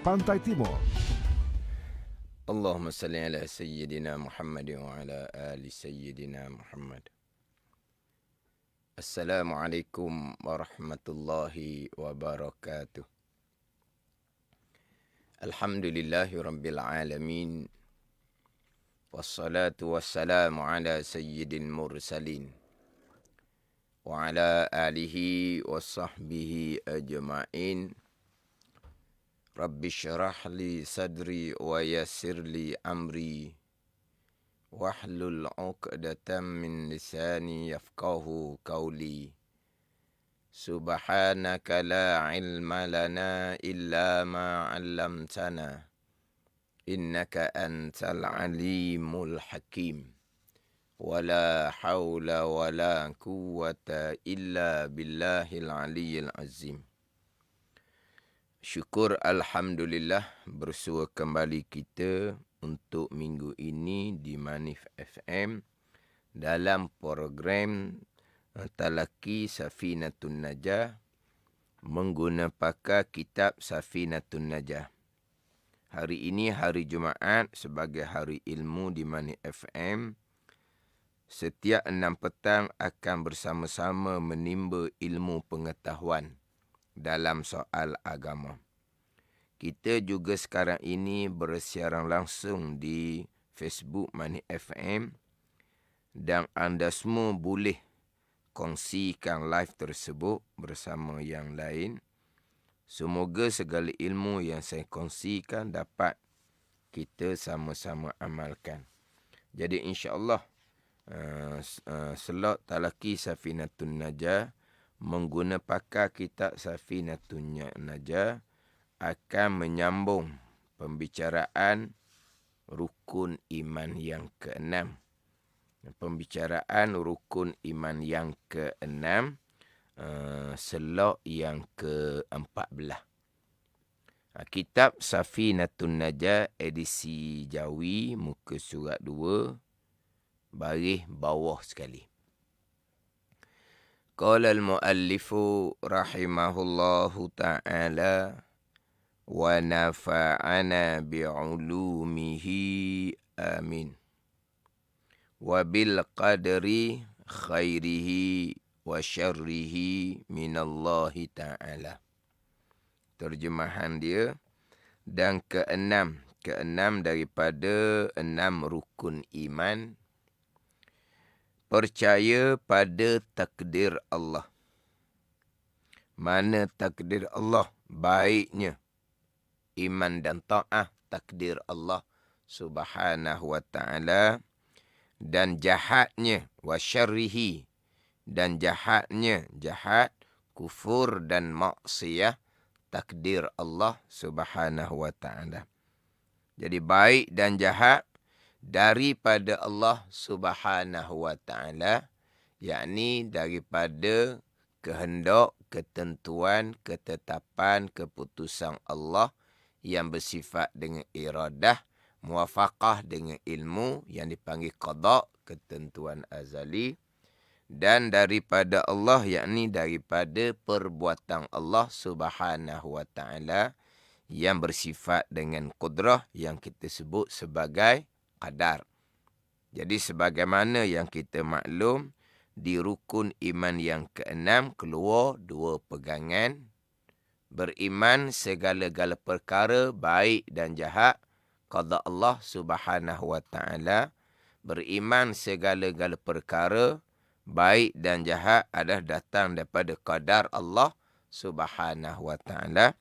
Pantai Timur. Allahumma salli ala Sayyidina Muhammad wa ala ali Sayyidina Muhammad. Assalamualaikum warahmatullahi wabarakatuh. Alhamdulillahi rabbil alamin. Wassalatu wassalamu ala sayyidil mursalin. Wa ala alihi wa sahbihi ajma'in. Rabbi syrah li sadri wa yassir li amri. Wahlul 'uqdatam min lisani yafqahu qawli. Subhanaka la ilma lana illa ma 'allamtana. Innaka antal alimul hakim. Wala hawla wala quwwata illa billahil aliyyil azim. Syukur Alhamdulillah bersua kembali kita untuk minggu ini di Manif FM dalam program Talaki Safinatun Najah mengguna pakar kitab Safinatun Najah. Hari ini hari Jumaat sebagai hari ilmu di Manif FM. Setiap 6 petang akan bersama-sama menimba ilmu pengetahuan dalam soal agama. Kita juga sekarang ini bersiaran langsung di Facebook Manif FM dan anda semua boleh kongsikan live tersebut bersama yang lain. Semoga segala ilmu yang saya kongsikan dapat kita sama-sama amalkan. Jadi insya-Allah slot Talaki Safinatun Najah mengguna pakar kitab Safinatun Najah akan menyambung pembicaraan rukun iman yang ke-6. Pembicaraan rukun iman yang ke-6 slot yang ke-14. Kitab Safinatun Najah edisi Jawi muka surat 2 baris bawah sekali. Qala al-muallifu rahimahullahu ta'ala wa nafa'ana bi'ulumihi amin. Wa bil qadri khairihi wa syarrihi minallahi ta'ala. Terjemahan dia, dan keenam daripada 6 rukun iman, percaya pada takdir Allah. Mana takdir Allah? Baiknya iman dan ta'ah takdir Allah subhanahu wa ta'ala, dan jahatnya wa syarrihi, dan jahatnya jahat kufur dan maksiyah takdir Allah subhanahu wa ta'ala. Jadi baik dan jahat daripada Allah subhanahu wa ta'ala, yakni daripada kehendak, ketentuan, ketetapan, keputusan Allah yang bersifat dengan iradah, muwafaqah dengan ilmu yang dipanggil qada, ketentuan azali, dan daripada Allah yakni daripada perbuatan Allah subhanahu wa ta'ala yang bersifat dengan qudrah yang kita sebut sebagai qadar. Jadi sebagaimana yang kita maklum, di rukun iman yang ke-6 keluar 2 pegangan. Beriman segala-gala perkara baik dan jahat qada Allah subhanahu wa ta'ala. Beriman segala-gala perkara baik dan jahat adalah datang daripada qadar Allah subhanahu wa ta'ala.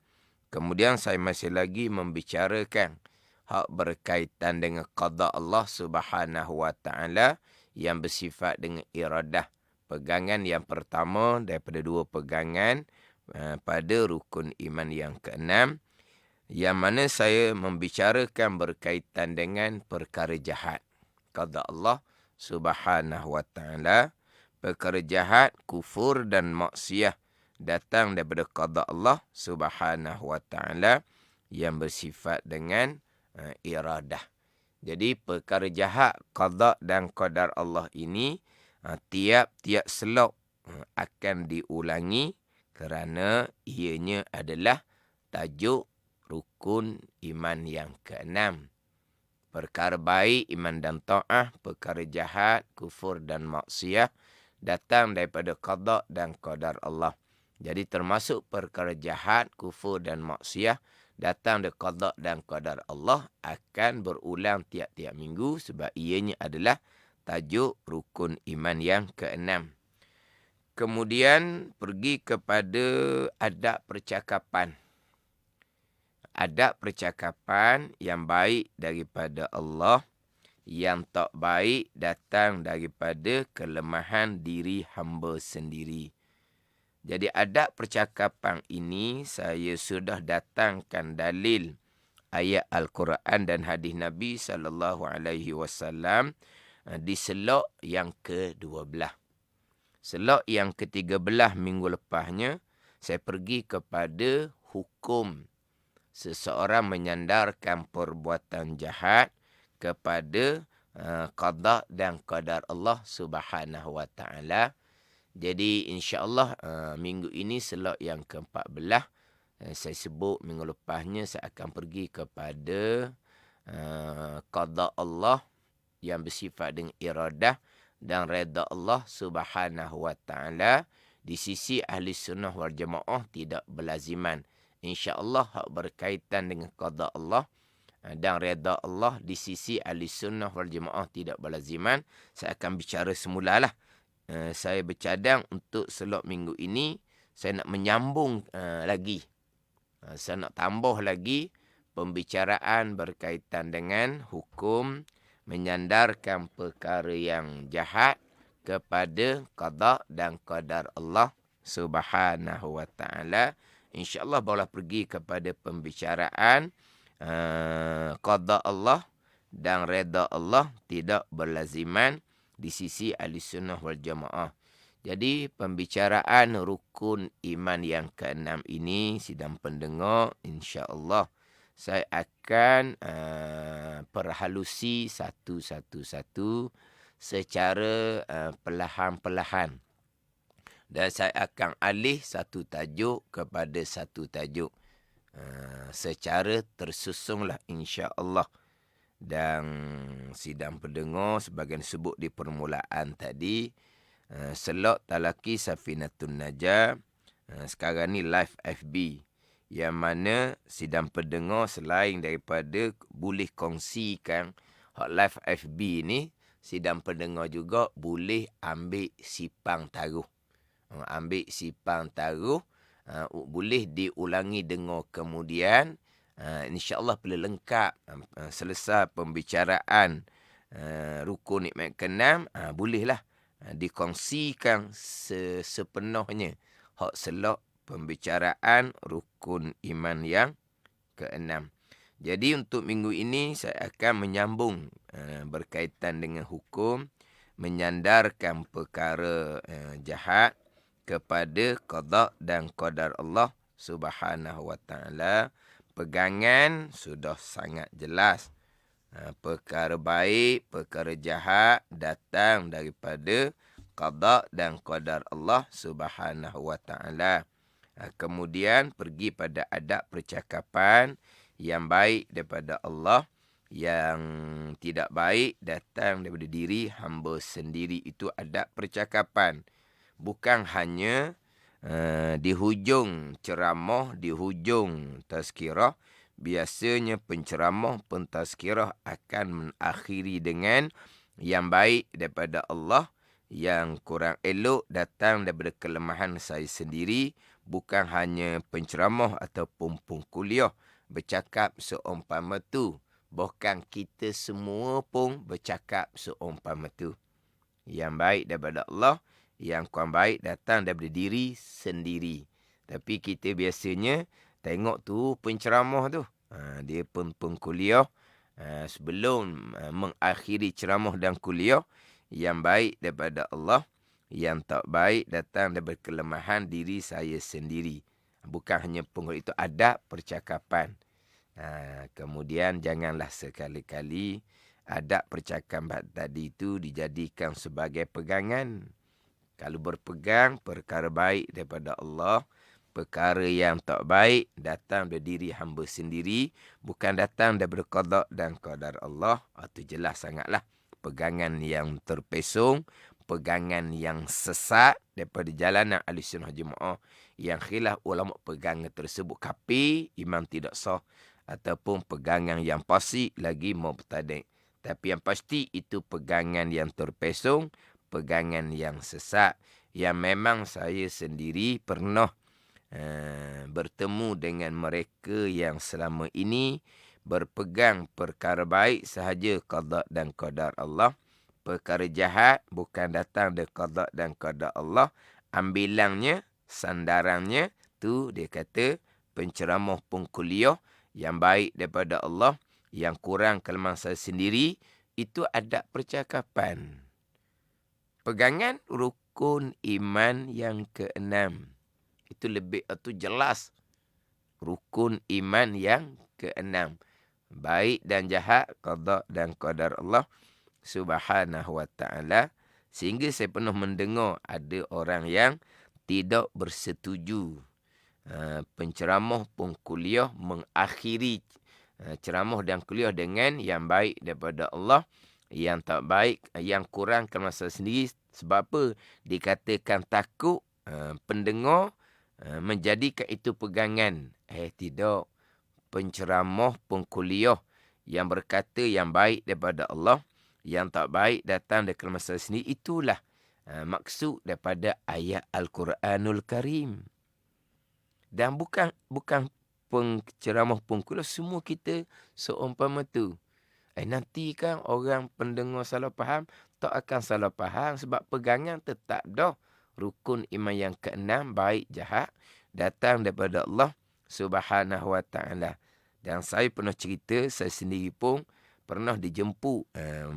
Kemudian saya masih lagi membicarakan hak berkaitan dengan qada Allah subhanahu wa ta'ala yang bersifat dengan iradah. Pegangan yang pertama daripada 2 pegangan pada rukun iman yang ke-6, yang mana saya membicarakan berkaitan dengan perkara jahat qada Allah subhanahu wa ta'ala. Perkara jahat, kufur dan maksiyah datang daripada qada Allah subhanahu wa ta'ala yang bersifat dengan iradah. Jadi perkara jahat, qada dan qadar Allah ini tiap-tiap slot akan diulangi kerana ianya adalah tajuk rukun iman yang keenam. Perkara baik, iman dan ta'ah. Perkara jahat, kufur dan maksiyah. Datang daripada qada dan qadar Allah. Jadi termasuk perkara jahat, kufur dan maksiyah. Datang dari qada dan qadar Allah. Akan berulang tiap-tiap minggu. Sebab ianya adalah tajuk rukun iman yang keenam. Kemudian pergi kepada adab percakapan. Adab percakapan yang baik daripada Allah, yang tak baik datang daripada kelemahan diri hamba sendiri. Jadi adab percakapan ini saya sudah datangkan dalil ayat Al-Quran dan hadis Nabi SAW di selok yang ke-12. Selok yang ke-13 minggu lepasnya, saya pergi kepada hukum seseorang menyandarkan perbuatan jahat kepada qada dan qadar Allah Subhanahu wa taala. Jadi insya-Allah minggu ini selok yang ke-14, saya sebut minggu lepasnya saya akan pergi kepada qada Allah yang bersifat dengan iradah dan reda Allah Subhanahu wa taala. Di sisi ahli sunnah wal jamaah tidak berlaziman. InsyaAllah hak berkaitan dengan qada Allah dan reda Allah di sisi ahli sunnah wal jamaah tidak berlaziman. Saya akan bicara semulalah. Saya bercadang untuk selok minggu ini, saya nak menyambung lagi. Saya nak tambah lagi pembicaraan berkaitan dengan hukum menyandarkan perkara yang jahat kepada qada dan qadar Allah Subhanahu wa taala. InsyaAllah boleh pergi kepada pembicaraan qada Allah dan reda Allah tidak berlaziman di sisi ahli sunnah wal jamaah. Jadi pembicaraan rukun iman yang keenam ini, sidang pendengar, insya-Allah saya akan perhalusi satu-satu secara perlahan-perlahan. Dan saya akan alih satu tajuk kepada satu tajuk. Secara tersusunglah insya-Allah. Dan sidang pendengar sebagian sebut di permulaan tadi, selok talaki Safinatun Najah, sekarang ni live FB. Yang mana sidang pendengar selain daripada boleh kongsikan hot live FB ni, sidang pendengar juga boleh ambil sipang taruh. Ambil sipang taruh, boleh diulangi dengar kemudian. InsyaAllah bila lengkap selesai pembicaraan rukun nikmat keenam, bolehlah dikongsikan sepenuhnya hak selok pembicaraan rukun iman yang keenam. Jadi untuk minggu ini saya akan menyambung berkaitan dengan hukum menyandarkan perkara jahat kepada qada dan qadar Allah Subhanahu wa taala. Pegangan sudah sangat jelas. Perkara baik, perkara jahat datang daripada qada dan qadar Allah Subhanahu wa taala. Kemudian pergi pada adab percakapan yang baik daripada Allah, yang tidak baik datang daripada diri hamba sendiri. Itu adab percakapan. Bukan hanya di hujung ceramah, di hujung tazkirah. Biasanya penceramah, pentazkirah akan mengakhiri dengan yang baik daripada Allah, yang kurang elok datang daripada kelemahan saya sendiri. Bukan hanya penceramah ataupun pengkuliah bercakap seumpama tu. Bahkan kita semua pun bercakap seumpama tu. Yang baik daripada Allah, yang kurang baik datang daripada diri sendiri. Tapi kita biasanya tengok tu penceramah tu. Dia pun pengkuliah. Sebelum mengakhiri ceramah dan kuliah, yang baik daripada Allah, yang tak baik datang daripada kelemahan diri saya sendiri. Bukan hanya pengkuliah, itu adab percakapan. Kemudian janganlah sekali-kali adab percakapan tadi itu dijadikan sebagai pegangan. Kalau berpegang perkara baik daripada Allah, perkara yang tak baik datang dari diri hamba sendiri, bukan datang daripada qada dan qadar Allah. Itu jelas sangatlah. Pegangan yang terpesong, pegangan yang sesat daripada jalanan Ahlussunnah Jemaah, yang khilaf ulama pegangan tersebut kafir, iman tidak sah, ataupun pegangan yang fasik lagi mubtadi'. Tapi yang pasti itu pegangan yang terpesong, pegangan yang sesat, yang memang saya sendiri pernah bertemu dengan mereka yang selama ini berpegang perkara baik sahaja qada dan qadar Allah. Perkara jahat bukan datang dari qada dan qadar Allah. Ambilannya, sandarannya tu dia kata penceramah pengkuliah yang baik daripada Allah, yang kurang kelemahan saya sendiri, itu adab percakapan. Pegangan rukun iman yang keenam. Itu lebih, itu jelas. Rukun iman yang keenam. Baik dan jahat, qada dan qadar Allah Subhanahu wa ta'ala. Sehingga saya pernah mendengar ada orang yang tidak bersetuju. Penceramah pengkuliah mengakhiri ceramah dan kuliah dengan yang baik daripada Allah, yang tak baik, yang kurang ke masa sendiri. Sebab apa? Dikatakan takut pendengar menjadikan itu pegangan. Tidak. Penceramah pengkuliah yang berkata yang baik daripada Allah, yang tak baik datang dari masa sendiri, itulah maksud daripada ayat Al-Quranul Karim. Dan bukan penceramah pengkuliah, semua kita seumpama tu. Nanti kan orang pendengar salah faham, tak akan salah faham sebab pegangan tetap dah. Rukun iman yang keenam, baik jahat, datang daripada Allah Subhanahu wa ta'ala. Dan saya pernah cerita, saya sendiri pun pernah dijemput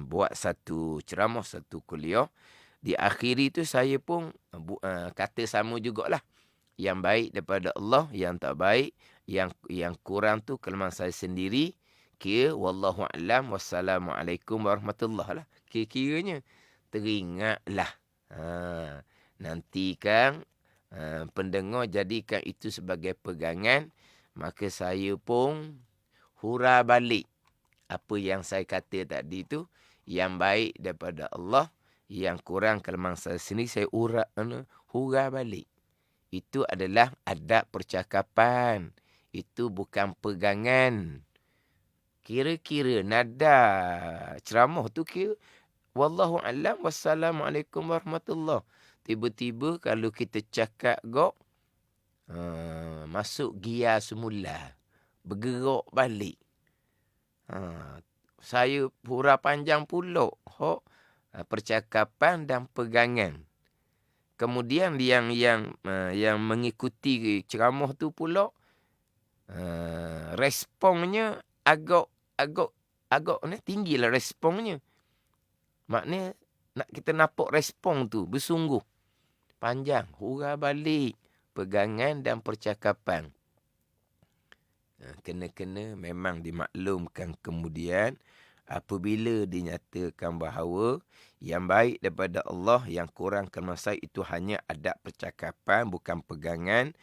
buat satu ceramah, satu kuliah. Di akhiri tu saya pun kata sama jugalah. Yang baik daripada Allah, yang tak baik, yang kurang tu kelemahan saya sendiri. Kira wallahu a'lam, wassalamualaikum warahmatullahi lah. Kira-kiranya teringatlah. Nanti kan pendengar jadikan itu sebagai pegangan, maka saya pun hura balik apa yang saya kata tadi tu. Yang baik daripada Allah, yang kurang kelemahan saya sendiri, saya hura balik. Itu adalah adab percakapan. Itu bukan pegangan. Kira-kira nada ceramah tu kira wallahu a'lam, wassalamualaikum warahmatullahi. Tiba-tiba kalau kita cakap masuk gia semula, bergerak balik. Saya hura panjang pula percakapan dan pegangan. Kemudian yang mengikuti ceramah tu pula responnya agak tinggilah responnya. Maknanya kita nampak respon tu bersungguh panjang, hura balik pegangan dan percakapan. Kena-kena memang dimaklumkan kemudian apabila dinyatakan bahawa yang baik daripada Allah, yang kurang kelemahan itu hanya adab percakapan, bukan pegangan.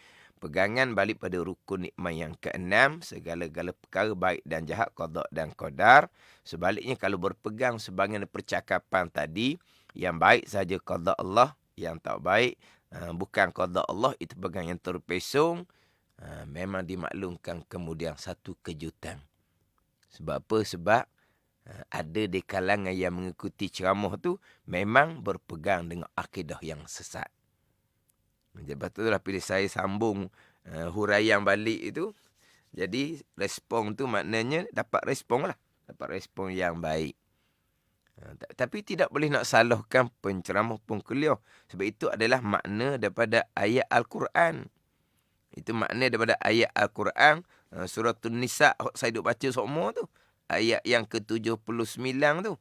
Pegangan balik pada rukun nikmat yang keenam, segala-gala perkara baik dan jahat, qada dan qadar. Sebaliknya kalau berpegang sebahagian percakapan tadi, yang baik saja qada Allah, yang tak baik bukan qada Allah, itu pegangan yang terpesong. Memang dimaklumkan kemudian satu kejutan. Sebab apa? Sebab ada di kalangan yang mengikuti ceramah tu memang berpegang dengan akidah yang sesat. Sebab itulah bila saya sambung huraian balik itu, jadi respon tu maknanya dapat respon lah. Dapat respon yang baik. Tapi tidak boleh nak salahkan penceramah pengkuliah. Sebab itu adalah makna daripada ayat Al-Quran. Itu makna daripada ayat Al-Quran. Surah An-Nisa saya duk baca semua tu. Ayat yang ke-79 tu.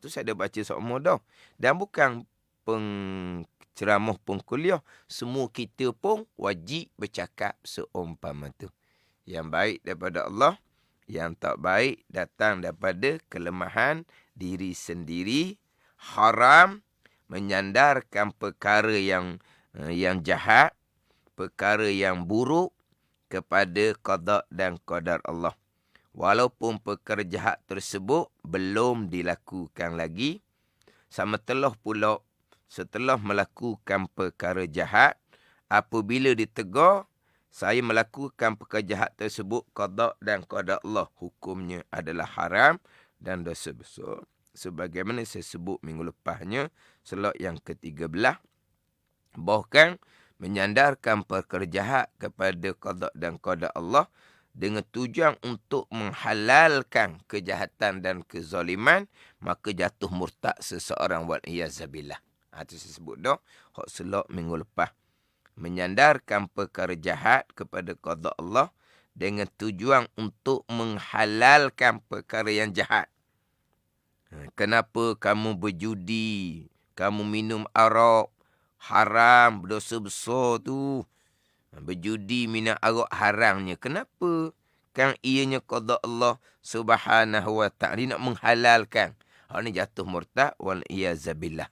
Tu saya dah baca semua dah. Dan bukan penceramah pengkuliah. Semua kita pun wajib bercakap seumpama tu. Yang baik daripada Allah, yang tak baik datang daripada kelemahan diri sendiri. Haram menyandarkan perkara yang jahat, perkara yang buruk kepada qada dan qadar Allah. Walaupun perkara jahat tersebut belum dilakukan lagi, sama telah pula setelah melakukan perkara jahat, apabila ditegur, saya melakukan perkara jahat tersebut, qada dan qadar Allah, hukumnya adalah haram dan dosa besar. Sebagaimana saya sebut minggu lepasnya, slot yang ke-13, bahkan menyandarkan perkara jahat kepada qada dan qadar Allah dengan tujuan untuk menghalalkan kejahatan dan kezaliman, maka jatuh murtad seseorang, wal-iyazabillah. Itu saya sebut dah, hak selok minggu lepas. Menyandarkan perkara jahat kepada qada Allah dengan tujuan untuk menghalalkan perkara yang jahat. Kenapa kamu berjudi, kamu minum arak, haram, dosa besar tu. Berjudi, minum arak haramnya. Kenapa? Kan ianya qada Allah subhanahu wa ta'ala. Dia nak menghalalkan. Hak ni jatuh murtad, wal-iyazabillah.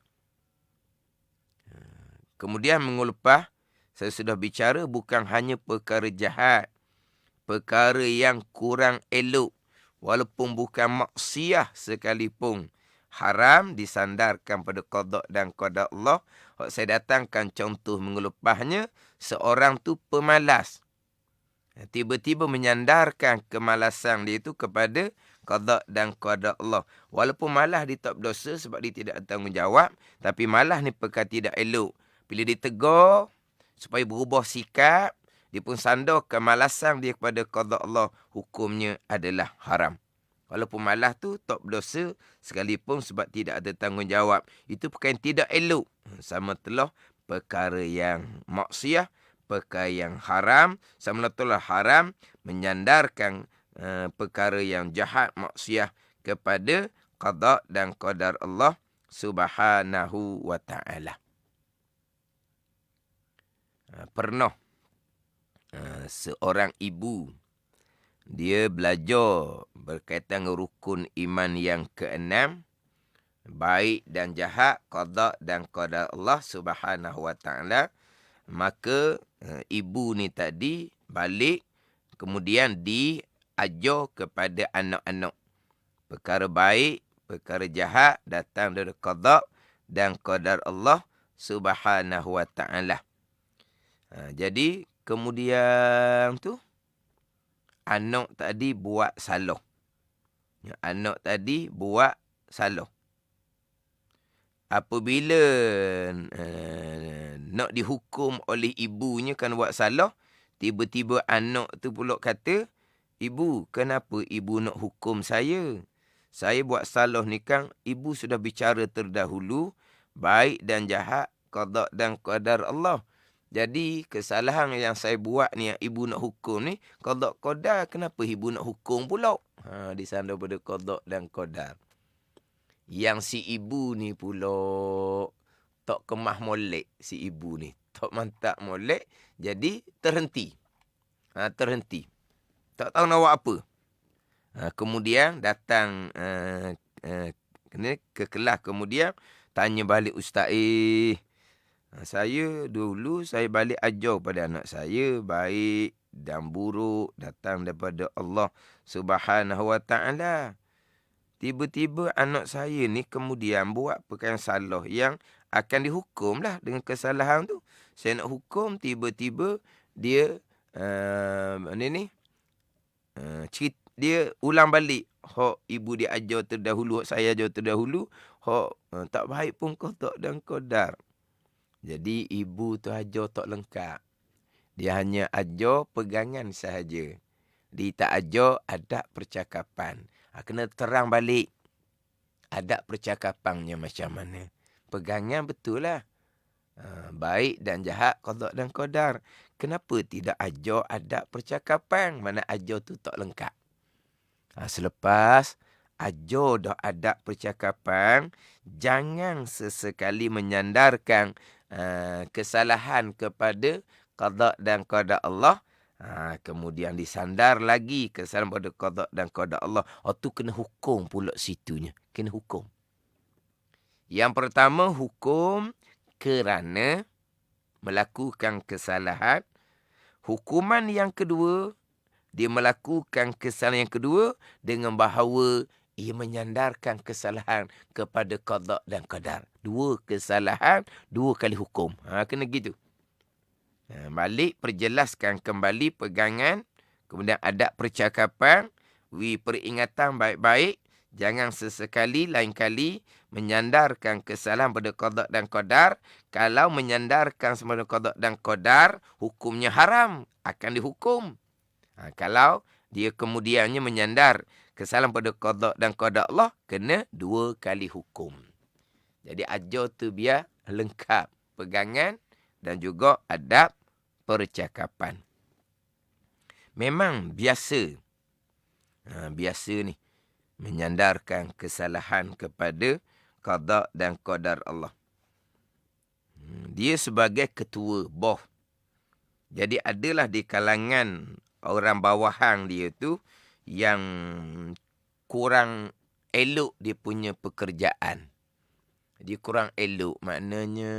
Kemudian minggu lepas, saya sudah bicara bukan hanya perkara jahat, perkara yang kurang elok, walaupun bukan maksiat sekalipun, haram disandarkan pada qada dan qadar Allah. Saya datangkan contoh minggu lepasnya, seorang tu pemalas. Tiba-tiba menyandarkan kemalasan dia itu kepada qada dan qadar Allah. Walaupun malas dia tak berdosa sebab dia tidak bertanggungjawab, tapi malas ni perkara tidak elok. Bila ditegur supaya berubah sikap, dia pun sandar kemalasan dia kepada qada Allah, hukumnya adalah haram. Walaupun malas tu tak berdosa sekalipun sebab tidak ada tanggungjawab. Itu perkara yang tidak elok. Sama telah perkara yang maksiat, perkara yang haram, sama telah haram menyandarkan perkara yang jahat, maksiat kepada qada dan qadar Allah subhanahu wa ta'ala. Pernah seorang ibu, dia belajar berkaitan dengan rukun iman yang ke-6, baik dan jahat, qada dan qadar Allah subhanahu wa ta'ala. Maka ibu ni tadi balik, kemudian diajar kepada anak-anak. Perkara baik, perkara jahat datang dari qada dan qadar Allah subhanahu wa ta'ala. Jadi kemudian tu anak tadi buat salah. Anak tadi buat salah. Apabila nak dihukum oleh ibunya kan buat salah, tiba-tiba anak tu pula kata, "Ibu, kenapa ibu nak hukum saya? Saya buat salah ni kan, ibu sudah bicara terdahulu, baik dan jahat, qada dan qadar Allah. Jadi kesalahan yang saya buat ni, yang ibu nak hukum ni, qada qadar, kenapa ibu nak hukum pula?" Disandar pada qada dan qadar. Yang si ibu ni pula tak kemah molek, si ibu ni tak mantap molek, jadi terhenti. Terhenti. Tak tahu nak buat apa. Kemudian datang ke kelas, kemudian tanya balik ustaz, saya dulu saya balik ajar pada anak saya, baik dan buruk datang daripada Allah subhanahu wa ta'ala. Tiba-tiba anak saya ni kemudian buat perkara yang salah yang akan dihukum lah dengan kesalahan tu. Saya nak hukum, tiba-tiba dia dia ulang balik hak ibu dia ajar terdahulu, hak saya ajar terdahulu, hak tak baik pun qada dan qadar. Jadi ibu tu ajar tak lengkap. Dia hanya ajar pegangan sahaja. Dia tak ajar adab percakapan. Kena terang balik adab percakapannya macam mana. Pegangan betul lah. Baik dan jahat, qada dan qadar. Kenapa tidak ajar adab percakapan? Mana ajar tu tak lengkap. Selepas ajar dah adab percakapan, jangan sesekali menyandarkan kesalahan kepada qada dan qadar Allah. Kemudian disandar lagi kesalahan pada qada dan qadar Allah. Tu kena hukum pula situnya. Kena hukum. Yang pertama, hukum kerana melakukan kesalahan hukuman yang kedua, dia melakukan kesalahan yang kedua dengan bahawa ia menyandarkan kesalahan kepada qada dan qadar. Dua kesalahan, dua kali hukum. Kena gitu. Balik perjelaskan kembali pegangan, kemudian adab percakapan, peringatan baik-baik, jangan sesekali lain kali menyandarkan kesalahan pada qada dan qadar. Kalau menyandarkan pada qada dan qadar, hukumnya haram, akan dihukum. Kalau dia kemudiannya menyandar kesalahan pada qada dan qadar Allah, kena dua kali hukum. Jadi ajar tu biar lengkap pegangan dan juga adab percakapan. Memang biasa. Biasa ni menyandarkan kesalahan kepada qada dan qadar Allah. Dia sebagai ketua bos. Jadi adalah di kalangan orang bawahan dia tu yang kurang elok dia punya pekerjaan. Dia kurang elok, maknanya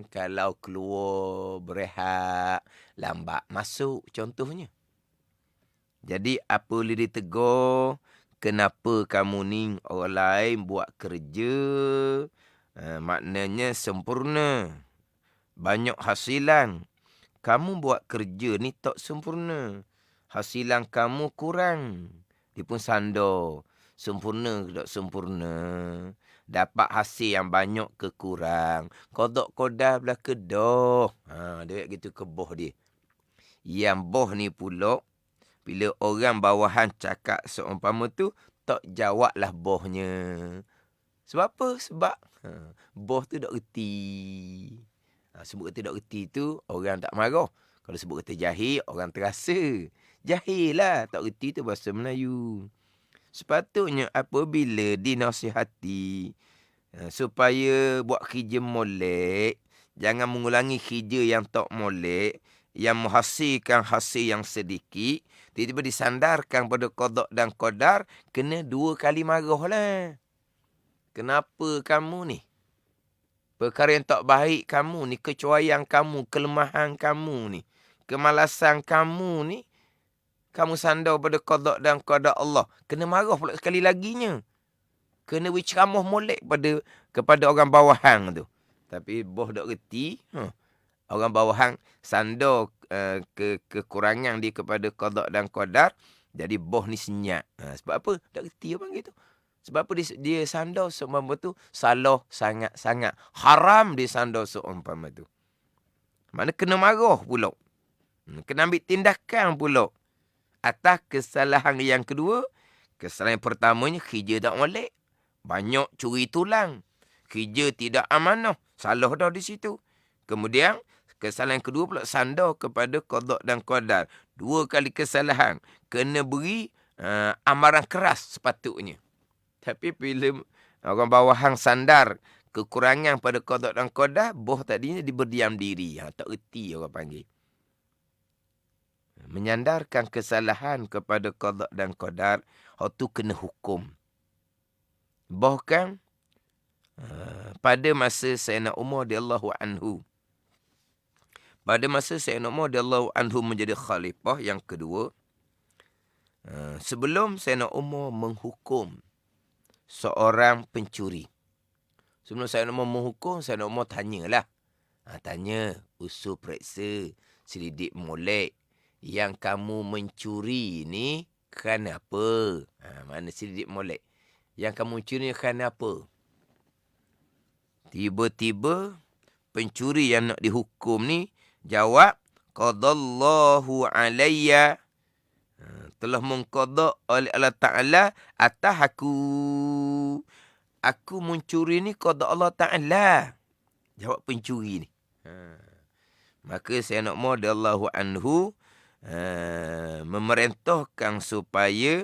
kalau keluar berehat, lambat masuk contohnya. Jadi apa boleh ditegur, kenapa kamu ni orang lain buat kerja, maknanya sempurna, banyak hasilan. Kamu buat kerja ni tak sempurna. Hasilan kamu kurang. Dia pun sandar. Sempurna ke tak sempurna. Dapat hasil yang banyak ke kurang. Qada qadar belah kedah. Dia gitu ke boh dia. Yang boh ni pula, bila orang bawahan cakap seumpama tu, tak jawablah bohnya. Sebab apa? Sebab boh tu tak reti. Sebut kata tak reti tu, orang tak marah. Kalau sebut kata jahil, orang terasa. Jahil lah, tak reti tu bahasa Melayu. Sepatutnya apabila dinasihati, supaya buat kerja molek, jangan mengulangi kerja yang tak molek, yang menghasilkan hasil yang sedikit, tiba-tiba disandarkan pada qada dan qadar, kena dua kali marah lah. Kenapa kamu ni? Perkara yang tak baik kamu ni, kecuaian kamu, kelemahan kamu ni, kemalasan kamu ni, kamu sandar pada qada dan qadar Allah. Kena marah pula sekali laginya. Kena ceramah molek kepada orang bawahan tu. Tapi boh tak reti, orang bawahan sandar kekurangan dia kepada qada dan qadar, jadi boh ni senyap. Sebab apa? Tak reti apa gitu. Sebab apa dia sandar seumpama tu salah sangat-sangat. Haram dia sandar seumpama tu. Mana kena marah pula. Kena ambil tindakan pula. Atas kesalahan yang kedua, kesalahan yang pertamanya kerja tak molek. Banyak curi tulang. Kerja tidak amanah. Salah dah di situ. Kemudian kesalahan yang kedua pula sandar kepada qada dan qadar. Dua kali kesalahan. Kena beri amaran keras sepatutnya. Tapi bila orang bawahan sandar kekurangan pada qada dan qadar, boh tadinya dia berdiam diri. Tak reti orang panggil. Menyandarkan kesalahan kepada qada dan qadar, tu kena hukum. Bahkan pada masa Sayyidina Umar radhiyallahu anhu. Pada masa Sayyidina Umar radhiyallahu anhu menjadi khalifah yang kedua, sebelum Sayyidina Umar menghukum seorang pencuri. Sebelum Sayyidina Umar menghukum, Sayyidina Umar tanyalah. Tanya, usul periksa, selidik molek. Yang kamu mencuri ni kenapa? Mana selidik molek? Yang kamu mencuri ni kenapa? Tiba-tiba pencuri yang nak dihukum ni jawab, qadallahu alayya, telah mengqada oleh Allah Ta'ala atas aku. Aku mencuri ni qada Allah Ta'ala. Jawab pencuri ni. Maka Sayyidina Umar radhiyallahu anhu memerintahkan supaya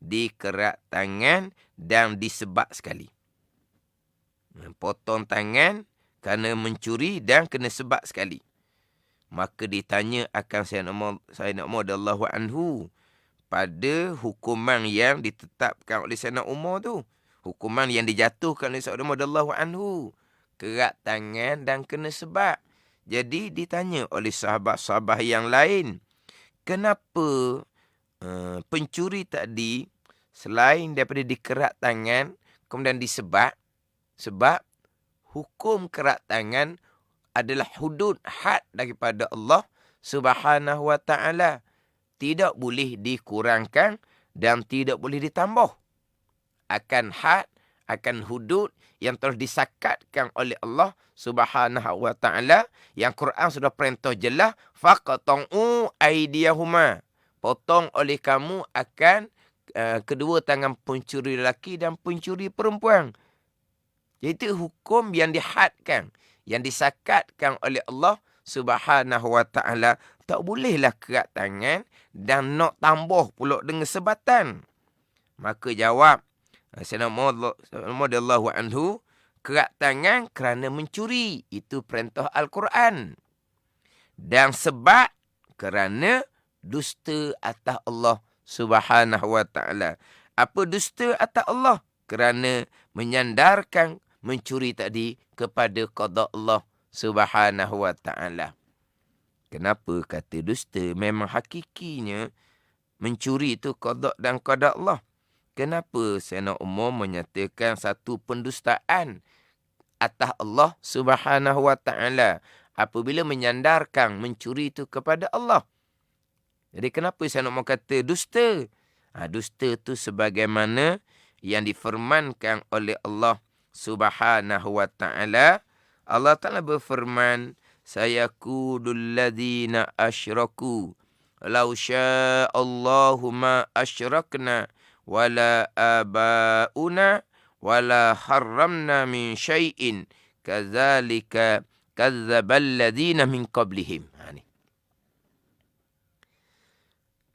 dikerat tangan dan disebak sekali. Potong tangan kerana mencuri dan kena sebak sekali. Maka ditanya akan Sayyidina Umar radhiyallahu anhu pada hukuman yang ditetapkan oleh Sayyidina Umar tu. Hukuman yang dijatuhkan oleh Sayyidina Umar radhiyallahu anhu. Kerat tangan dan kena sebak. Jadi ditanya oleh sahabat-sahabat yang lain. kenapa pencuri tadi selain daripada dikerat tangan, kemudian disebat, sebab hukum kerat tangan adalah hudud had daripada Allah Subhanahu wa taala. Tidak boleh dikurangkan dan tidak boleh ditambah. Akan had, akan hudud yang telah disakatkan oleh Allah Subhanahu wa taala, yang Quran sudah perintah jelas, faqta'u aydiyahuma. Potong oleh kamu akan kedua tangan pencuri lelaki dan pencuri perempuan. Itu hukum yang dihadkan, yang disakatkan oleh Allah Subhanahu wa taala. Tak bolehlah kerat tangan dan nak tambah pula dengan sebatan. Maka jawab Sayyidina Umar radhiyallahu anhu, kerat tangan kerana mencuri, itu perintah Al-Quran. Dan sebat kerana dusta atas Allah Subhanahu wa taala. Apa dusta atas Allah? Kerana menyandarkan mencuri tadi kepada qada Allah Subhanahu wa taala. Kenapa kata dusta? Memang hakikinya mencuri itu qada dan qada Allah. Kenapa Sayyidina Umar menyatakan satu pendustaan atas Allah Subhanahu wa taala apabila menyandarkan mencuri itu kepada Allah? Jadi kenapa Sayyidina Umar kata dusta? Dusta itu sebagaimana yang difirmankan oleh Allah Subhanahu wa taala. Allah Taala berfirman, sayaqulul ladzina asyraku law syaa Allahu ma asyrakna wala abauna wala harramna min syai'in kadzalika kadzdzabal ladzina min qablihim.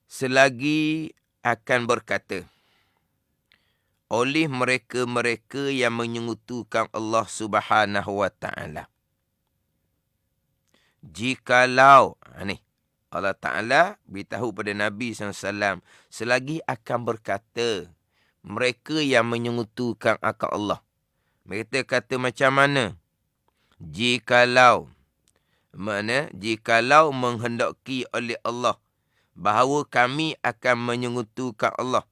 Selagi akan berkata oleh mereka-mereka yang menyekutukan Allah Subhanahu wa taala, jikalau Allah Ta'ala beritahu pada Nabi SAW, selagi akan berkata mereka yang menyekutukan akal Allah. Mereka kata macam mana? Jikalau menghendaki oleh Allah bahawa kami akan menyekutukan Allah.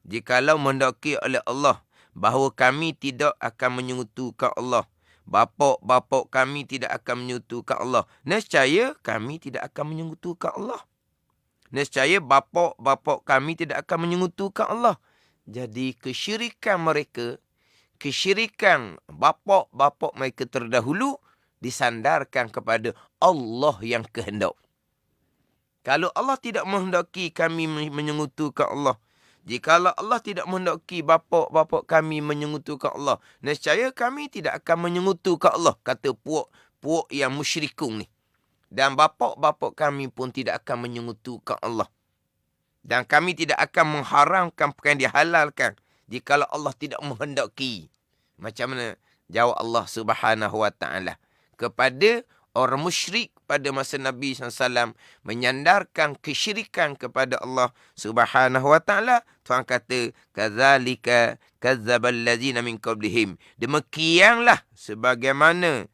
Jikalau menghendaki oleh Allah bahawa kami tidak akan menyekutukan Allah, bapa-bapa kami tidak akan menyekutukan Allah, nescaya kami tidak akan menyekutukan Allah. Nescaya bapa-bapa kami tidak akan menyekutukan Allah. Jadi kesyirikan mereka, kesyirikan bapa-bapa mereka terdahulu disandarkan kepada Allah yang kehendak. Kalau Allah tidak menghendaki kami menyekutukan Allah, jikalau Allah tidak menghendaki bapa-bapa kami menyekutukan Allah, nescaya kami tidak akan menyekutukan Allah, kata puak yang musyrikun ni. Dan bapa-bapa kami pun tidak akan menyekutukan Allah. Dan kami tidak akan mengharamkan perkara yang dihalalkan jikalau Allah tidak menghendaki. Macam mana jawab Allah Subhanahu wa taala kepada orang musyrik pada masa Nabi SAW menyandarkan kesyirikan kepada Allah Subhanahu wa taala? Tuhan kata, kadzalika kadzdzabal ladzina min qablihim. Demikianlah sebagaimana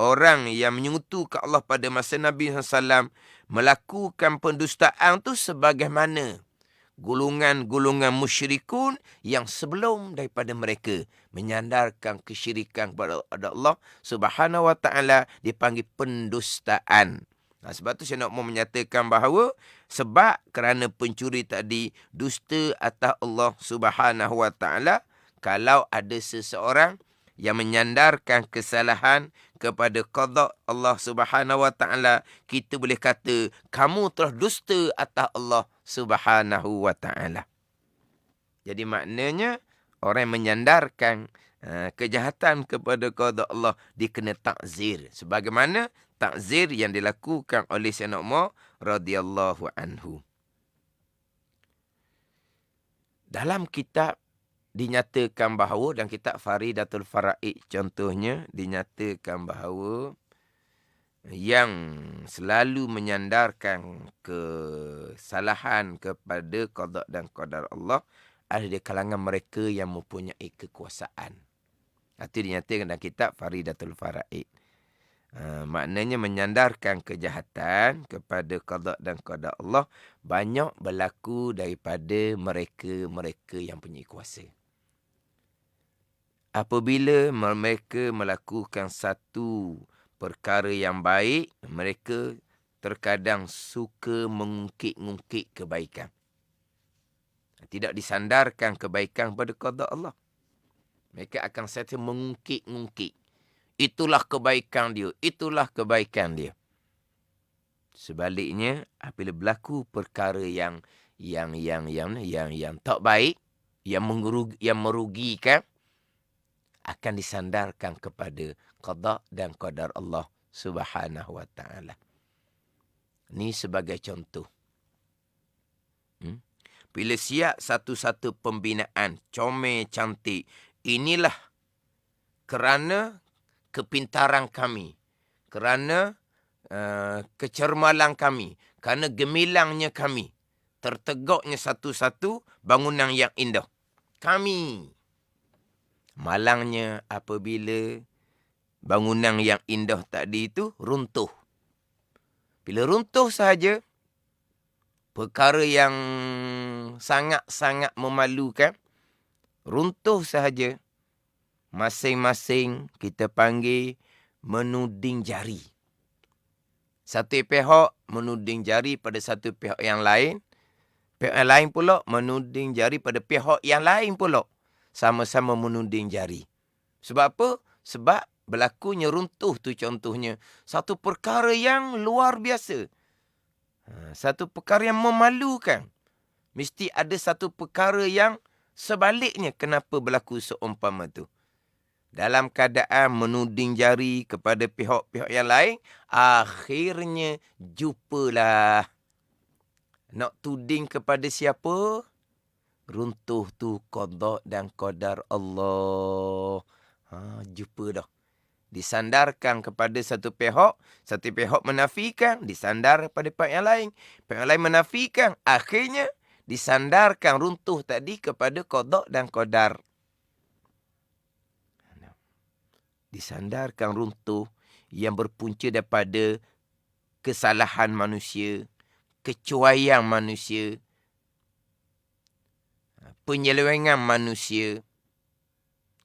orang yang menyekutukan Allah pada masa Nabi SAW melakukan pendustaan tu, sebagaimana golongan-golongan musyrikun yang sebelum daripada mereka menyandarkan kesyirikan kepada Allah Subhanahu wa taala, dipanggil pendustaan. Sebab tu saya nak menyatakan bahawa sebab kerana pencuri tadi dusta atas Allah Subhanahu wa taala, kalau ada seseorang yang menyandarkan kesalahan kepada qada Allah Subhanahu wa taala, kita boleh kata kamu telah dusta atas Allah Subhanahu wa taala. Jadi maknanya orang yang menyandarkan kejahatan kepada qada Allah dikena takzir, sebagaimana takzir yang dilakukan oleh Sayyidina Umar radhiyallahu anhu. Dalam kitab dinyatakan bahawa, dan kitab Faridatul Faraid contohnya, dinyatakan bahawa yang selalu menyandarkan kesalahan kepada qada dan qadar Allah ada di kalangan mereka yang mempunyai kekuasaan. Itu dinyatakan dalam kitab Faridatul Faraid. Maknanya menyandarkan kejahatan kepada qada dan qadar Allah banyak berlaku daripada mereka-mereka yang punya kuasa. Apabila mereka melakukan satu perkara yang baik, mereka terkadang suka mengungkit-ungkit kebaikan. Tidak disandarkan kebaikan pada qada Allah. Mereka akan sentiasa mengungkit-ungkit. Itulah kebaikan dia, itulah kebaikan dia. Sebaliknya, apabila berlaku perkara yang tak baik, yang merugikan, akan disandarkan kepada qada dan qadar Allah Subhanahu wa taala. Ini sebagai contoh. Bila siap satu-satu pembinaan, comel cantik, inilah kerana kepintaran kami, kerana kecermalan kami, kerana gemilangnya kami, tertegaknya satu-satu bangunan yang indah. Kami. Malangnya apabila bangunan yang indah tadi itu runtuh. Bila runtuh sahaja, perkara yang sangat-sangat memalukan, runtuh sahaja, masing-masing kita panggil menuding jari. Satu pihak menuding jari pada satu pihak yang lain. Pihak yang lain pula menuding jari pada pihak yang lain pula. Sama-sama menuding jari. Sebab apa? Sebab berlakunya runtuh tu contohnya. Satu perkara yang luar biasa. Satu perkara yang memalukan. Mesti ada satu perkara yang sebaliknya kenapa berlaku seumpama tu. Dalam keadaan menuding jari kepada pihak-pihak yang lain, akhirnya jumpalah. Nak tuding kepada siapa? Runtuh tu qada dan qadar Allah. Jumpa dah. Disandarkan kepada satu pihak menafikan, disandar pada pihak yang lain. Pihak yang lain menafikan, akhirnya disandarkan runtuh tadi kepada qada dan qadar. Disandarkan runtuh yang berpunca daripada kesalahan manusia, kecuaian manusia, penyelewengan manusia,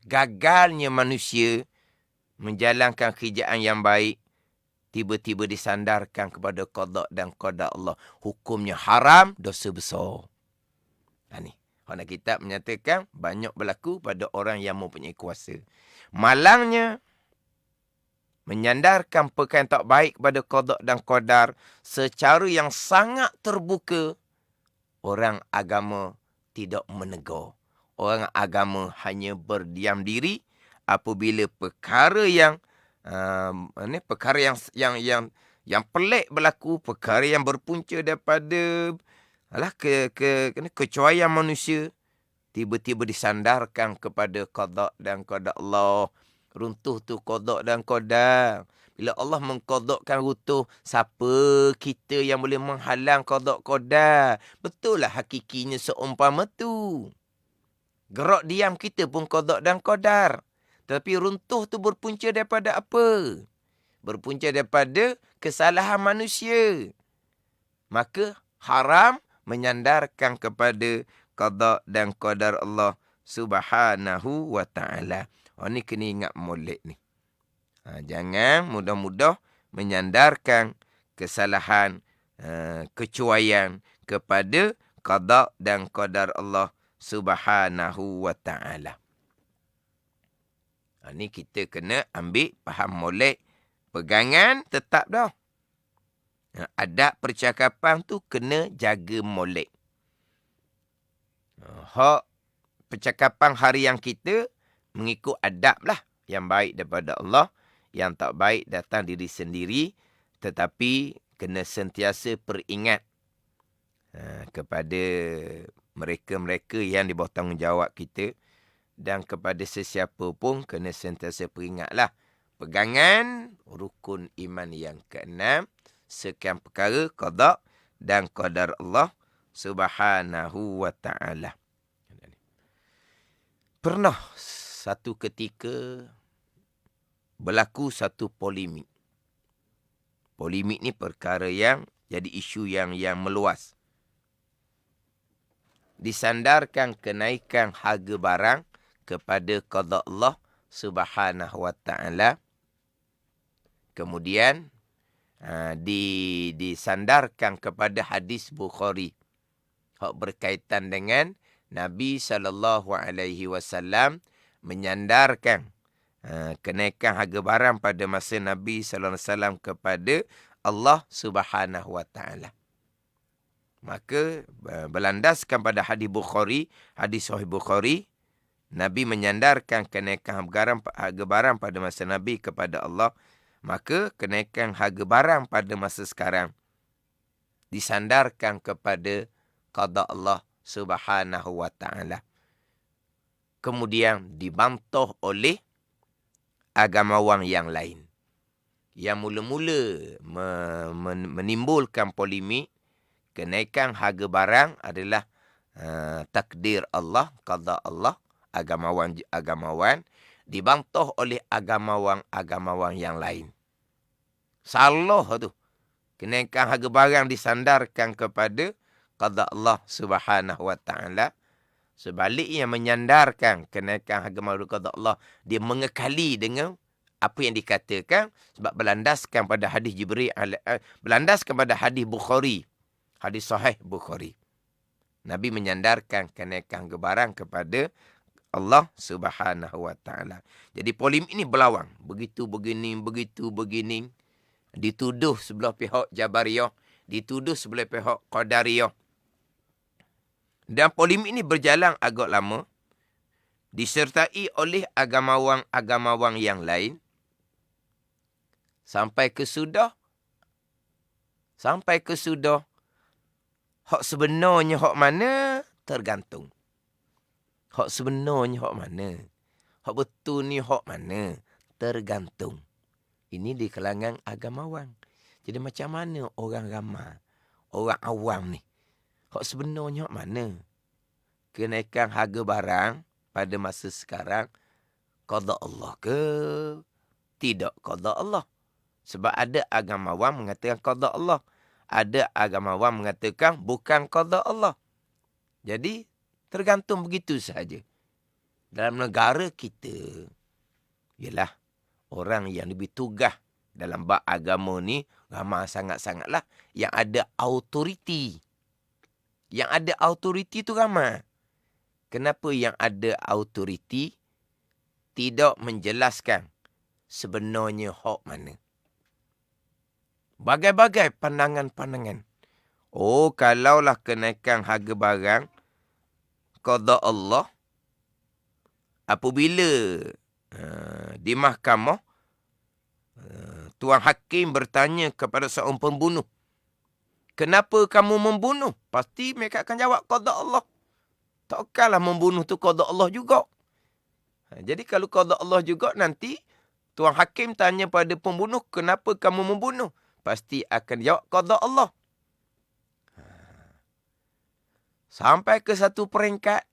gagalnya manusia menjalankan kerjaan yang baik, tiba-tiba disandarkan kepada qada dan qadar Allah. Hukumnya haram, dosa besar. Ini. Orang kitab menyatakan banyak berlaku pada orang yang mempunyai kuasa. Malangnya menyandarkan perkara yang tak baik kepada qada dan qadar secara yang sangat terbuka, orang agama tidak menegur. Orang agama hanya berdiam diri apabila perkara yang pelik berlaku, perkara yang berpunca daripada kecuaian manusia, tiba-tiba disandarkan kepada qada dan qadar Allah. Runtuh tu qada dan qadar. Bila Allah mengqadakkan runtuh, siapa kita yang boleh menghalang qada qadar? Betul lah hakikinya seumpama tu. Gerak diam kita pun qada dan qadar. Tapi runtuh tu berpunca daripada apa? Berpunca daripada kesalahan manusia. Maka haram menyandarkan kepada qada dan qadar Allah Subhanahu wa ta'ala. Ni kena ingat molek ni. Jangan mudah-mudah menyandarkan kesalahan, kecuaian kepada qada dan qadar Allah Subhanahu wa ta'ala. Ni kita kena ambil faham molek. Pegangan tetap dah. Adab percakapan tu kena jaga molek. Hak percakapan harian kita mengikut adab lah. Yang baik daripada Allah, yang tak baik datang diri sendiri. Tetapi kena sentiasa peringat kepada mereka-mereka yang di bawah tanggungjawab kita. Dan kepada sesiapa pun kena sentiasa peringatlah. Pegangan rukun iman yang keenam. Sekian perkara qada dan qadar Allah Subhanahu wa ta'ala. Pernah satu ketika berlaku satu polemik Polemik ni perkara yang jadi isu yang meluas. Disandarkan kenaikan harga barang kepada qada Allah Subhanahu wa taala. Kemudian disandarkan kepada hadis Bukhari hak berkaitan dengan Nabi SAW menyandarkan kenaikan harga barang pada masa Nabi SAW kepada Allah Subhanahu wa taala. Maka berlandaskan pada hadis Bukhari, hadis Sahih Bukhari, Nabi menyandarkan kenaikan harga barang pada masa Nabi kepada Allah. Maka kenaikan harga barang pada masa sekarang disandarkan kepada qada Allah Subhanahu wa taala. Kemudian dibantah oleh agamawan yang lain. Yang mula-mula menimbulkan polemik kenaikan harga barang adalah takdir Allah, qada Allah, agamawan dibantah oleh agamawan yang lain. Salah tu. Kenaikan harga barang disandarkan kepada qada Allah Subhanahu wa taala. Sebaliknya menyandarkan kenaikan harga barang qada Allah, dia mengekali dengan apa yang dikatakan sebab berlandaskan pada hadis Jibril, berlandaskan pada hadis Bukhari. Hadis Sahih Bukhari. Nabi menyandarkan kenaikan harga barang kepada Allah Subhanahu wa taala. Jadi polemik ini berlawang. Begitu begini. Dituduh sebelah pihak Jabariyah, dituduh sebelah pihak Qadariyah. Dan polemik ini berjalan agak lama, disertai oleh agamawan yang lain, sampai ke sudah hak sebenarnya hak mana tergantung. Hak sebenarnya hak mana, hak betul ni hak mana tergantung. Ini di kalangan agamawan. Jadi macam mana orang ramai, orang awam ni, hak sebenarnya hak mana? Kenaikan harga barang pada masa sekarang qada Allah ke tidak qada Allah? Sebab ada agamawan mengatakan qada Allah, ada agamawan mengatakan bukan qada Allah. Jadi tergantung begitu sahaja. Dalam negara kita, ialah orang yang lebih tugas dalam bab agama ni ramai sangat-sangatlah yang ada autoriti. Yang ada autoriti tu ramai. Kenapa yang ada autoriti tidak menjelaskan sebenarnya hak mana? Bagai-bagai pandangan-pandangan. Oh, kalaulah kenaikan harga barang qada Allah apabila di mahkamah tuan hakim bertanya kepada seorang pembunuh, kenapa kamu membunuh? Pasti mereka akan jawab qada Allah. Takkanlah membunuh tu qada Allah juga. Jadi kalau qada Allah juga, nanti tuan hakim tanya pada pembunuh, kenapa kamu membunuh? Pasti akan jawab qada Allah. Sampai ke satu peringkat,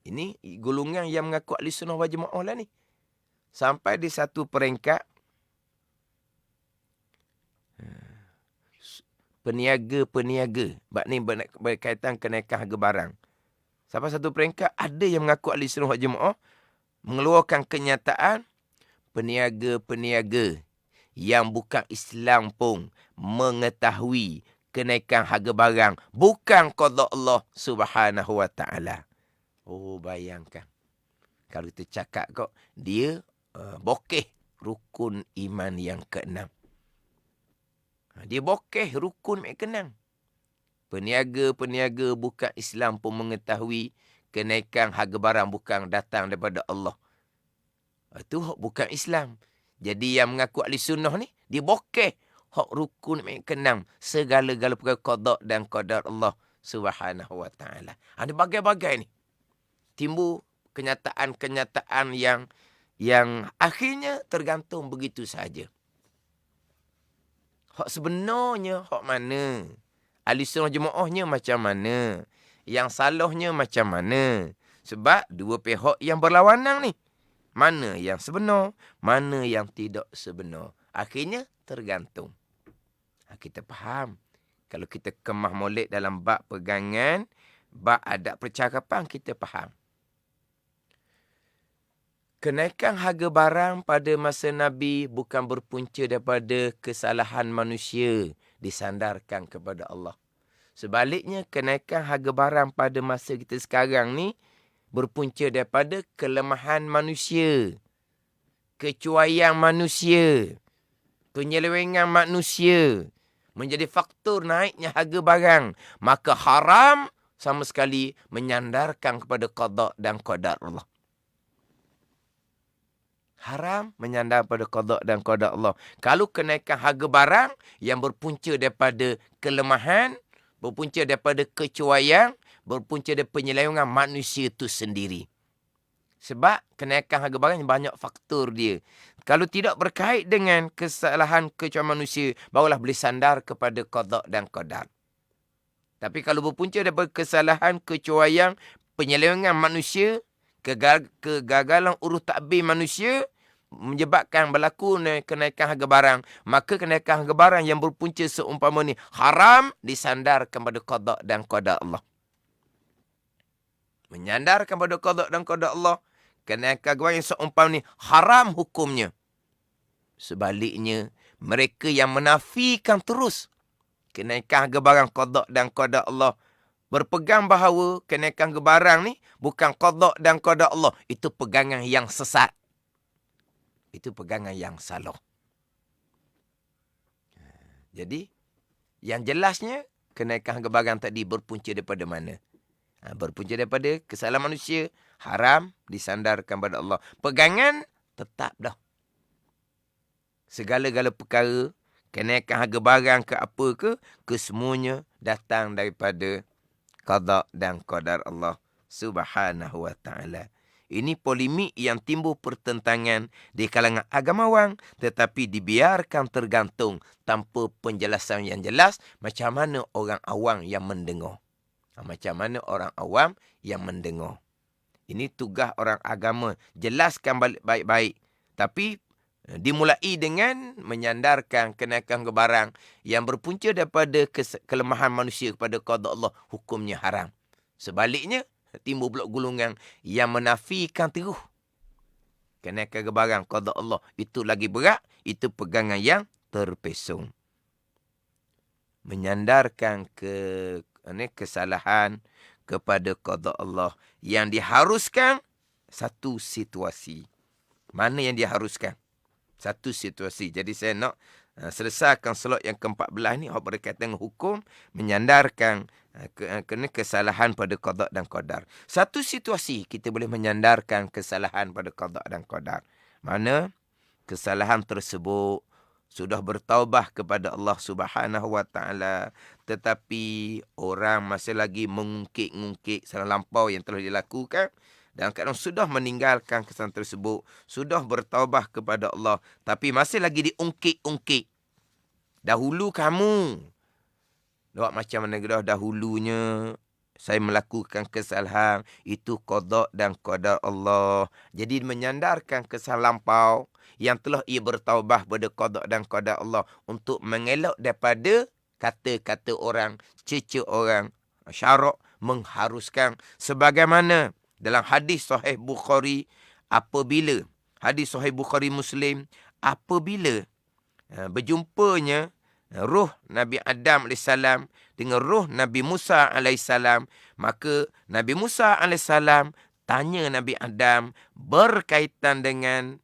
ini golongan yang mengaku ahli sunnah wal jamaah lah ni. Sampai di satu peringkat, peniaga, bab ni berkaitan kenaikan harga barang. Sampai satu peringkat, ada yang mengaku ahli sunnah wal jamaah mengeluarkan kenyataan peniaga-peniaga yang bukan Islam pun mengetahui kenaikan harga barang bukan qada Allah Subhanahu wa taala. Oh, bayangkan. Kalau kita cakap kok, dia bokeh rukun iman yang ke-6. Dia bokeh rukun yang ke-6. Peniaga-peniaga bukan Islam pun mengetahui kenaikan harga barang bukan datang daripada Allah. Itu bukan Islam. Jadi yang mengaku ahli sunnah ni, dia bokeh hak rukun yang ke-6. Segala-gala perkara qada dan qadar Allah Subhanahu wa taala. Ada bagai-bagai ni. Timbul kenyataan-kenyataan yang akhirnya tergantung begitu saja. Hak sebenarnya hak mana? Ahli sunnah jemaahnya macam mana? Yang salahnya macam mana? Sebab dua pihak yang berlawanan ni. Mana yang sebenar, mana yang tidak sebenar. Akhirnya tergantung. Kita faham. Kalau kita kemah molek dalam bab pegangan, bab adab percakapan, kita faham. Kenaikan harga barang pada masa Nabi bukan berpunca daripada kesalahan manusia, disandarkan kepada Allah. Sebaliknya, kenaikan harga barang pada masa kita sekarang ni berpunca daripada kelemahan manusia, kecuaian manusia, penyelewengan manusia menjadi faktor naiknya harga barang. Maka haram sama sekali menyandarkan kepada qada dan qadar Allah. Haram menyandar pada qada dan qadar Allah. Kalau kenaikan harga barang yang berpunca daripada kelemahan, berpunca daripada kecuaian, berpunca daripada penyelewengan manusia itu sendiri. Sebab kenaikan harga barang banyak faktor dia. Kalau tidak berkait dengan kesalahan kecuaian manusia, barulah boleh sandar kepada qada dan qadar. Tapi kalau berpunca daripada kesalahan, kecuaian, penyelewengan manusia, kegagalan urus takbir manusia, menyebabkan berlaku kenaikan harga barang, maka kenaikan harga barang yang berpunca seumpama ni haram disandarkan pada qada dan qadar Allah. Menyandarkan pada qada dan qadar Allah, kenaikan harga barang yang seumpama ni haram hukumnya. Sebaliknya, mereka yang menafikan terus kenaikan harga barang qada dan qadar Allah, berpegang bahawa kenaikan harga barang ni bukan qada dan qadar Allah, itu pegangan yang sesat. Itu pegangan yang salah. Jadi, yang jelasnya, kenaikan harga barang tadi berpunca daripada mana? Berpunca daripada kesalahan manusia, haram disandarkan pada Allah. Pegangan tetap dah. Segala-gala perkara, kenaikan harga barang ke apa ke, kesemuanya datang daripada qada dan qadar Allah Subhanahu wa ta'ala. Ini polemik yang timbul pertentangan di kalangan agamawan, tetapi dibiarkan tergantung tanpa penjelasan yang jelas macam mana orang awam yang mendengar. Macam mana orang awam yang mendengar. Ini tugas orang agama, jelaskan baik-baik. Tapi dimulai dengan menyandarkan kenaikan harga barang yang berpunca daripada kelemahan manusia kepada qada Allah, hukumnya haram. Sebaliknya, timbul pula golongan yang menafikan terus kenaikan harga barang qada Allah, itu lagi berat, itu pegangan yang terpesong. Menyandarkan kesalahan kepada qada Allah yang diharuskan satu situasi. Mana yang diharuskan? Satu situasi. Jadi saya nak selesaikan slot yang ke-14 ni berkaitan dengan hukum menyandarkan kena kesalahan pada qada dan qadar. Satu situasi kita boleh menyandarkan kesalahan pada qada dan qadar. Mana kesalahan tersebut sudah bertaubah kepada Allah Subhanahu wa ta'ala, tetapi orang masih lagi mengungkit-ungkit salah lampau yang telah dilakukan, dan kadang sudah meninggalkan kesalahan tersebut, sudah bertaubah kepada Allah, tapi masih lagi diungkit-ungkit. Dahulu kamu buat macam mana dahulunya saya melakukan kesalahan, itu qada dan qadar Allah. Jadi menyandarkan kesalahan lampau yang telah ia bertaubah pada qada dan qadar Allah untuk mengelak daripada kata-kata orang, cerca orang, syarak mengharuskan, sebagaimana dalam hadis sahih Bukhari, apabila hadis sahih Bukhari Muslim, apabila berjumpanya roh Nabi Adam AS dengan roh Nabi Musa AS, maka Nabi Musa AS tanya Nabi Adam berkaitan dengan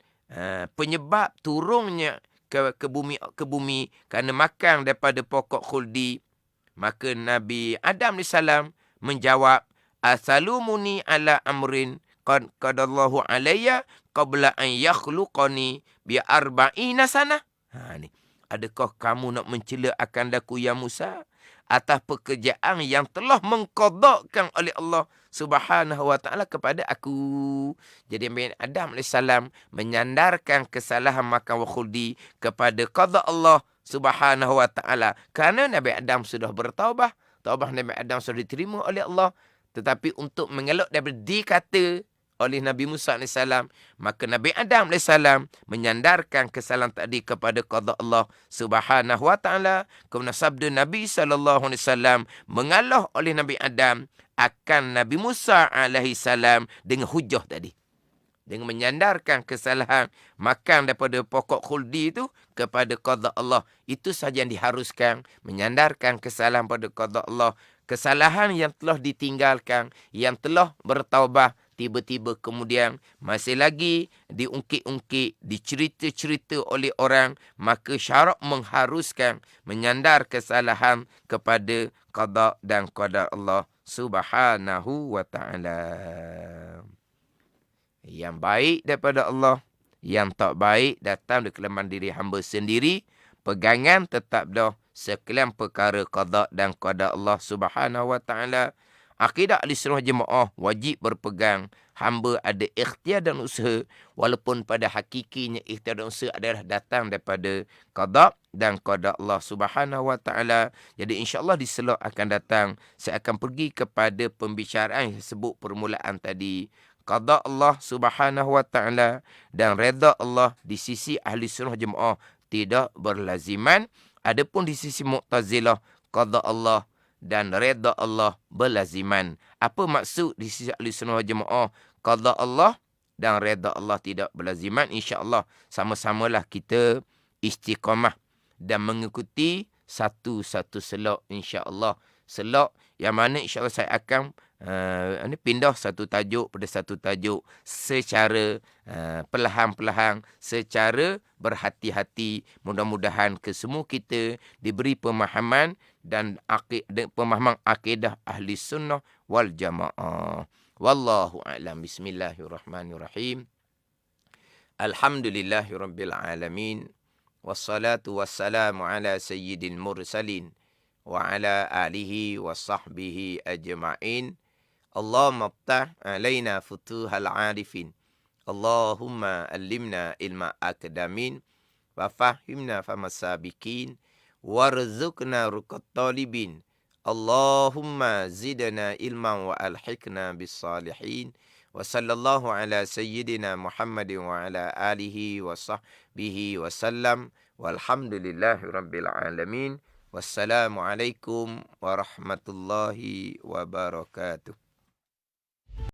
penyebab turunnya ke bumi kerana makan daripada pokok khuldi. Maka Nabi Adam AS menjawab, asalumuni ala amrin qadallahu alayya qabla an yakhluqani bi arba'ina sanah. Ni. Adakah kamu nak mencela akan daku ya Musa atas pekerjaan yang telah mengqadakkan oleh Allah Subhanahu wa ta'ala kepada aku? Jadi Nabi Adam AS menyandarkan kesalahan makan wa khuldi kepada qada Allah Subhanahu wa ta'ala. Kerana Nabi Adam sudah bertaubah, taubah Nabi Adam sudah diterima oleh Allah. Tetapi untuk mengelak daripada dikata oleh Nabi Musa AS. Maka Nabi Adam AS menyandarkan kesalahan tadi kepada qada Allah Subhanahu Wa Taala. Kemudian sabda Nabi SAW mengalah oleh Nabi Adam akan Nabi Musa AS dengan hujah tadi. Dengan menyandarkan kesalahan makan daripada pokok khuldi itu kepada qada Allah. Itu sahaja yang diharuskan. Menyandarkan kesalahan pada qada Allah. Kesalahan yang telah ditinggalkan, yang telah bertaubat, tiba-tiba kemudian masih lagi diungkit-ungkit, dicerita-cerita oleh orang, maka syarak mengharuskan menyandar kesalahan kepada qada dan qadar Allah Subhanahu Wa Taala. Yang baik daripada Allah, yang tak baik datang dari kelemahan diri hamba sendiri. Pegangan tetap dah sekalian perkara qada dan qadar Allah Subhanahu Wa Taala. Akidah Ahlussunnah Jemaah wajib berpegang. Hamba ada ikhtiar dan usaha, walaupun pada hakikinya ikhtiar dan usaha adalah datang daripada qada dan qadar Allah Subhanahu Wa Taala. Jadi insya-Allah di slot akan datang saya akan pergi kepada pembicaraan yang sebut permulaan tadi. Qada Allah Subhanahu Wa Taala dan redha Allah di sisi Ahlussunnah Jemaah tidak berlaziman. Adapun di sisi Mu'tazilah, qada Allah dan redha Allah berlaziman. Apa maksud di sisi Ahlussunnah Jemaah? Qada Allah dan redha Allah tidak berlaziman. InsyaAllah sama-samalah kita istiqamah dan mengikuti satu-satu selok insya-Allah. Selok yang mana insya-Allah saya akan pindah satu tajuk pada satu tajuk secara perlahan-perlahan, secara berhati-hati. Mudah-mudahan kesemua kita diberi pemahaman dan pemahaman akidah ahli sunnah wal jamaah. Wallahu a'lam. Bismillahirrahmanirrahim. Alhamdulillahirabbil alamin. Wassalatu wassalamu ala sayyidil mursalin wa ala alihi wa sahbihi ajma'in. Allahumma ftah alaina futuhal arifin. Allahumma allimna ilma akadamin. Wa fahimna famasabikin. Warzuqna ruqat talibin. Allahumma zidna ilman wa alhikna bis salihin. Wa sallallahu ala sayyidina Muhammadin wa ala alihi wa sahbihi wa sallam. Walhamdulillahi rabbil alamin. Wassalamualaikum warahmatullahi wabarakatuh.